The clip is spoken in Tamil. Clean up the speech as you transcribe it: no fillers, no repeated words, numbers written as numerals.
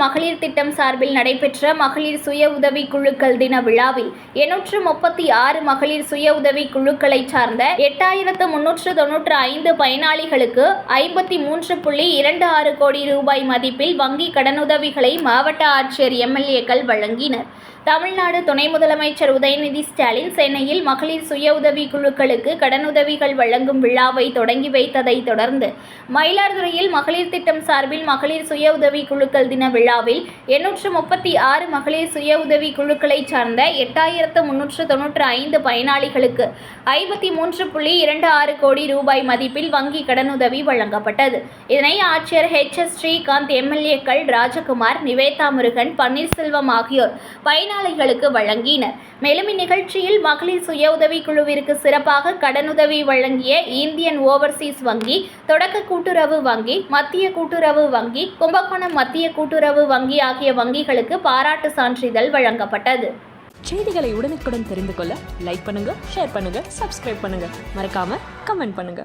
மகளிர் திட்டம் சார்பில் நடைபெற்ற மகளிர் சுய உதவி குழுக்கள் தின விழாவில் 836 மகளிர் சுய உதவி குழுக்களை சார்ந்த 8395 பயனாளிகளுக்கு 53.26 கோடி ரூபாய் மதிப்பில் வங்கி கடனுதவிகளை மாவட்ட ஆட்சியர் எம்எல்ஏக்கள் வழங்கினர். தமிழ்நாடு துணை முதலமைச்சர் உதயநிதி ஸ்டாலின் சென்னையில் மகளிர் சுய உதவி குழுக்களுக்கு கடனுதவிகள் வழங்கும் விழாவை தொடங்கி வைத்ததை தொடர்ந்து மயிலாடுதுறையில் மகளிர் திட்டம் சார்பில் மகளிர் சுய உதவி குழுக்கள் தின விழாவில் 836 மகளிர் சுய உதவி குழுக்களை சார்ந்த 8395 பயனாளிகளுக்கு 53.26 கோடி ரூபாய் மதிப்பில் வங்கி கடனுதவி வழங்கப்பட்டது. இதனை ஆட்சியர் எச்.எஸ். ஸ்ரீகாந்த், எம்எல்ஏக்கள் ராஜகுமார், நிவேதா முருகன், பன்னீர்செல்வம் ஆகியோர் பயனாளிகளுக்கு வழங்கினர். மேலும் இந்நிகழ்ச்சியில் மகளிர் சுய உதவி குழுவிற்கு சிறப்பாக கடனுதவி வழங்கிய இந்தியன் ஓவர்சீஸ் வங்கி, தொடக்க கூட்டுறவு வங்கி, மத்திய கூட்டுறவு வங்கி, கும்பகோணம் மத்திய கூட்டுறவு வங்கி ஆகிய வங்கிகளுக்கு பாராட்டு சான்றிதழ் வழங்கப்பட்டது. செய்திகளை உடனுக்குடன் தெரிந்து கொள்ள லைக் பண்ணுங்க, ஷேர் பண்ணுங்க, சப்ஸ்கிரைப் பண்ணுங்க, மறக்காம கமெண்ட் பண்ணுங்க.